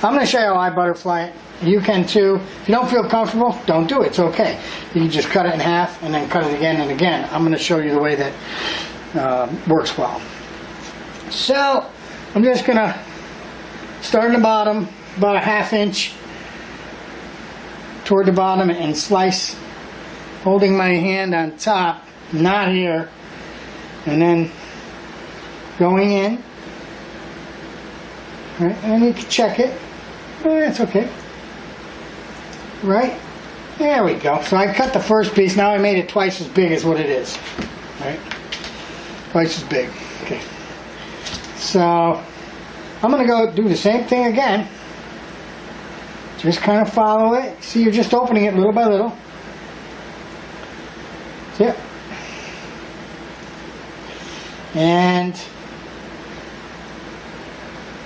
I'm going to show you how I butterfly it. You can too. If you don't feel comfortable, don't do it. It's okay. You can just cut it in half and then cut it again and again. I'm going to show you the way that works well. So I'm just going to start in the bottom, about a 1/2 inch toward the bottom, and slice, holding my hand on top, not here, and then going in. Right, and you can check it. It's okay. Right? There we go. So I cut the first piece. Now I made it twice as big as what it is. Right? Twice as big. Okay. So I'm going to go do the same thing again. Just kind of follow it. See, you're just opening it little by little. See it? And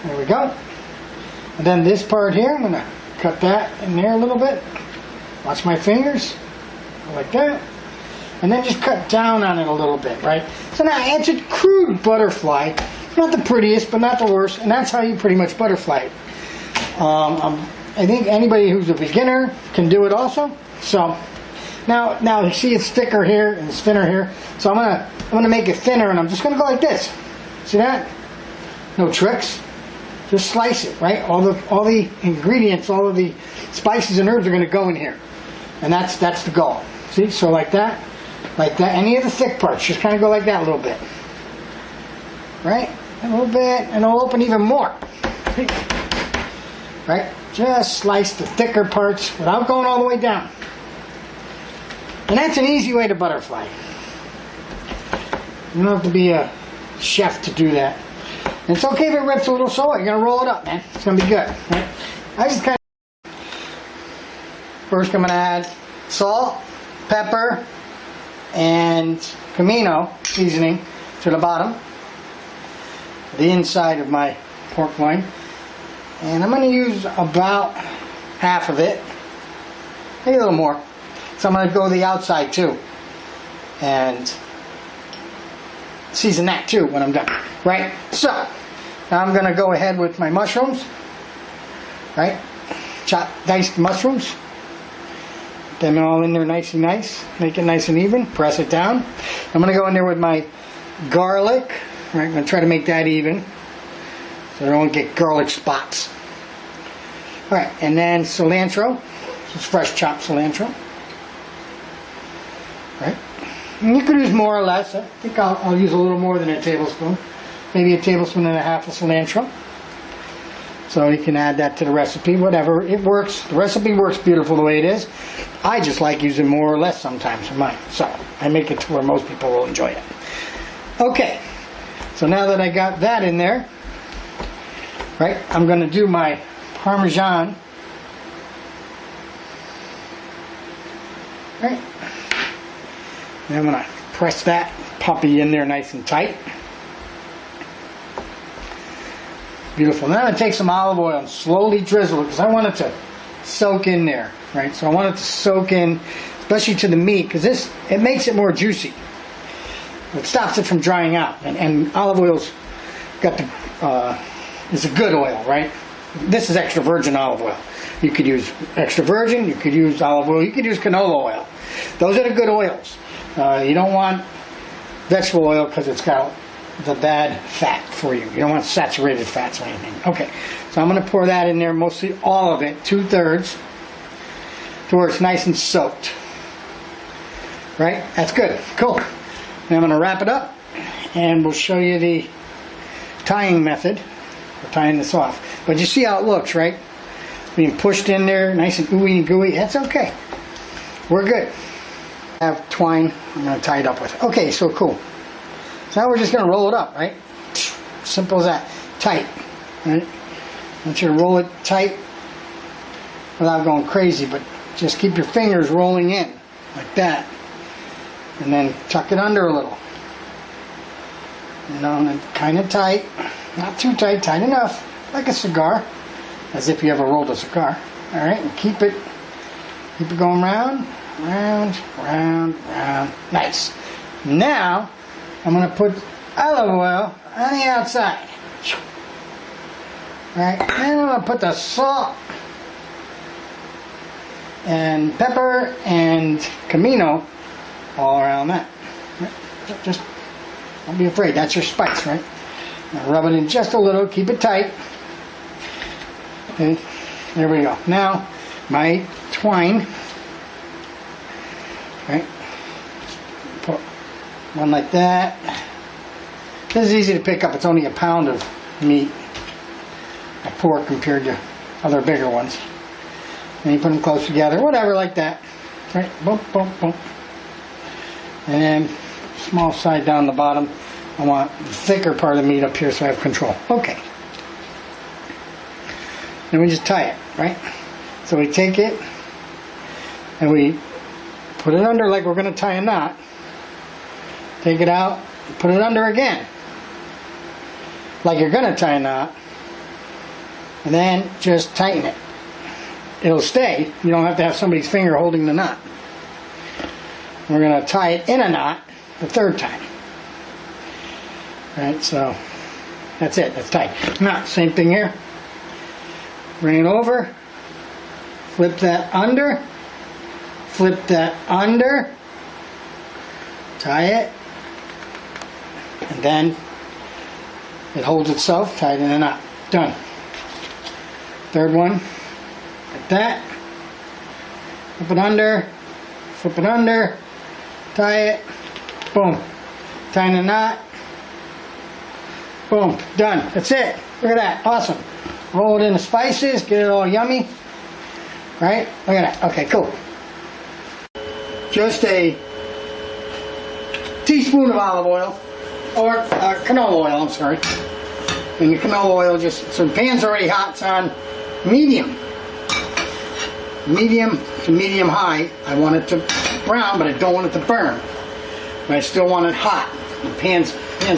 there we go. And then this part here, I'm going to cut that in there a little bit. Watch my fingers. Like that. And then just cut down on it a little bit, right? So now it's a crude butterfly. Not the prettiest, but not the worst. And that's how you pretty much butterfly it. I think anybody who's a beginner can do it also. So now you see it's thicker here and it's thinner here. So I'm gonna make it thinner, and I'm just gonna go like this. See that? No tricks. Just slice it, right? All the ingredients, all of the spices and herbs are gonna go in here, and that's the goal. See? So like that. Any of the thick parts, just kind of go like that a little bit, right? A little bit, and it'll open even more. See? Right? Just slice the thicker parts without going all the way down. And that's an easy way to butterfly. You don't have to be a chef to do that. And it's okay if it rips a little, so what? You're going to roll it up, man. It's going to be good. Right? I just kind of... First I'm going to add salt, pepper, and Camino seasoning to the bottom. The inside of my pork loin. And I'm going to use about half of it, maybe a little more. So I'm going to go the outside too, and season that too when I'm done. Right? So now I'm going to go ahead with my mushrooms. Right? Chop diced mushrooms. Put them all in there nice and nice. Make it nice and even. Press it down. I'm going to go in there with my garlic. Right? I'm going to try to make that even, so I don't get garlic spots. Alright, and then cilantro. Just fresh chopped cilantro. Right? And you could use more or less. I think I'll use a little more than a tablespoon. Maybe a tablespoon and a half of cilantro. So you can add that to the recipe, whatever. It works. The recipe works beautiful the way it is. I just like using more or less sometimes for mine. So I make it to where most people will enjoy it. Okay. So now that I got that in there, right, I'm going to do my Parmesan. Right. And I'm going to press that puppy in there nice and tight. Beautiful. Now I'm going to take some olive oil and slowly drizzle it because I want it to soak in there. Right. So I want it to soak in, especially to the meat, because it makes it more juicy. It stops it from drying out, and olive oil's got the is a good oil, right? This is extra virgin olive oil. You could use extra virgin, you could use olive oil, you could use canola oil. Those are the good oils. You don't want vegetable oil because it's got the bad fat for you. You don't want saturated fats or anything. Okay, so I'm going to pour that in there, mostly all of it, 2/3, to where it's nice and soaked. Right? That's good. Cool. Now I'm going to wrap it up, and we'll show you the tying method for tying this off. But you see how it looks, right? Being pushed in there, nice and ooey and gooey. That's okay. We're good. I have twine I'm going to tie it up with. Okay, so cool. So now we're just going to roll it up, right? Simple as that. Tight. Right? I want you to roll it tight without going crazy, but just keep your fingers rolling in like that. And then tuck it under a little. You know, and kind of tight. Not too tight, tight enough. Like a cigar. As if you ever rolled a cigar. Alright, and keep it going round, round, round, round. Nice. Now, I'm going to put olive oil on the outside. Right, and I'm going to put the salt and pepper and comino all around that. Right? Just don't be afraid, that's your spice, right? Now rub it in just a little, keep it tight. Okay, there we go. Now, my twine, right? Put one like that. This is easy to pick up, it's only a pound of meat, of pork compared to other bigger ones. And you put them close together, whatever, like that. Right? Boom, boom, boom. And then small side down the bottom. I want the thicker part of the meat up here so I have control. Okay. Then we just tie it, right? So we take it and we put it under like we're going to tie a knot. Take it out, put it under again, like you're going to tie a knot. And then just tighten it. It'll stay. You don't have to have somebody's finger holding the knot. We're going to tie it in a knot the third time. Alright, so that's it. That's tight. Now, same thing here. Bring it over. Flip that under. Flip that under. Tie it. And then it holds itself tied in a knot. Done. Third one. Like that. Flip it under. Flip it under. Tie it. Boom. Tie in a knot. Boom. Done. That's it. Look at that. Awesome. Roll it in the spices. Get it all yummy. Right? Look at that. Okay, cool. Just a teaspoon of olive oil. Or canola oil, I'm sorry. And your canola oil, just, so the pan's already hot. It's on medium. Medium to medium high. I want it to brown, but I don't want it to burn. But I still want it hot. The pan's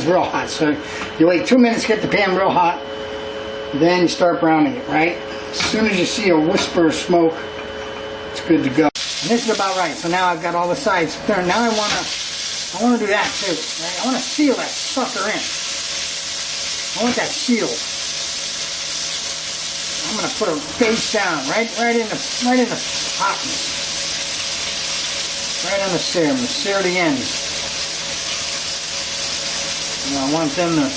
real hot. So you wait 2 minutes to get the pan real hot. Then you start browning it, right? As soon as you see a whisper of smoke, it's good to go. And this is about right. So now I've got all the sides there. Now I want to do that too. Right? I want to seal that sucker in. I want that sealed. I'm going to put a face down right in the hotness. Right on the sear. I'm going to sear the ends. And I want them to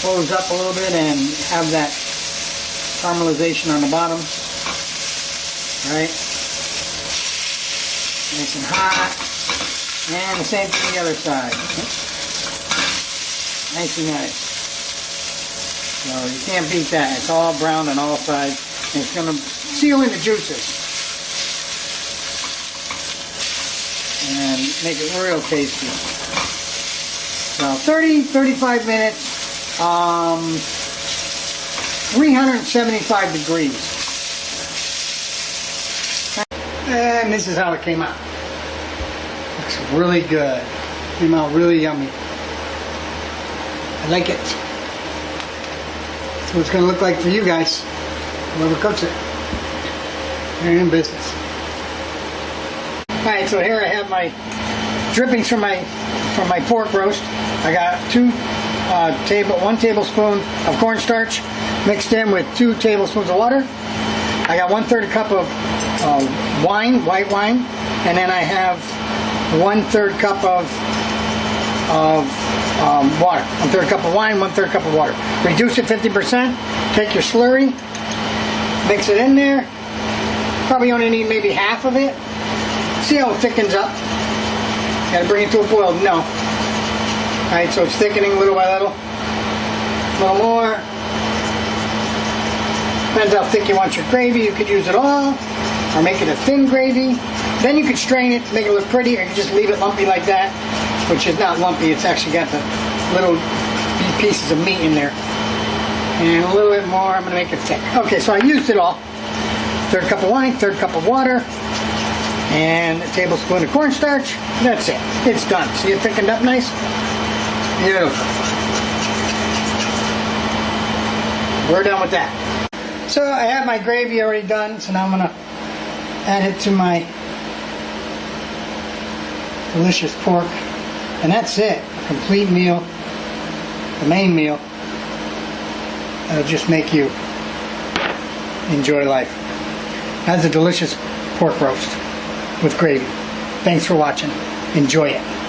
close up a little bit and have that caramelization on the bottom. Right? Nice and hot. And the same thing the other side. Nice and nice. So you can't beat that. It's all brown on all sides. And it's going to seal in the juices. And make it real tasty. So 30-35 minutes. 375 degrees. And this is how it came out. Looks really good. Came out really yummy. I like it. That's what it's going to look like for you guys. Whoever cooks it. You're in business. Alright, so here I have my drippings from my pork roast. I got 1 tablespoon of cornstarch mixed in with 2 tablespoons of water. I got 1/3 cup of wine, white wine, and then I have 1/3 cup of water. 1/3 cup of wine, 1/3 cup of water. Reduce it 50%. Take your slurry, mix it in there. Probably only need maybe half of it. See how it thickens up. Got to bring it to a boil. No. Alright, so it's thickening little by little. A little more. Depends how thick you want your gravy. You could use it all, or make it a thin gravy. Then you could strain it to make it look pretty, or you could just leave it lumpy like that, which is not lumpy. It's actually got the little pieces of meat in there. And a little bit more. I'm going to make it thick. Okay, so I used it all. 1/3 cup of wine, 1/3 cup of water, and a tablespoon of cornstarch. That's it. It's done. See it thickened up nice? Beautiful. We're done with that. So I have my gravy already done, so now I'm going to add it to my delicious pork. And that's it. A complete meal. The main meal. It'll just make you enjoy life. That's a delicious pork roast with gravy. Thanks for watching. Enjoy it.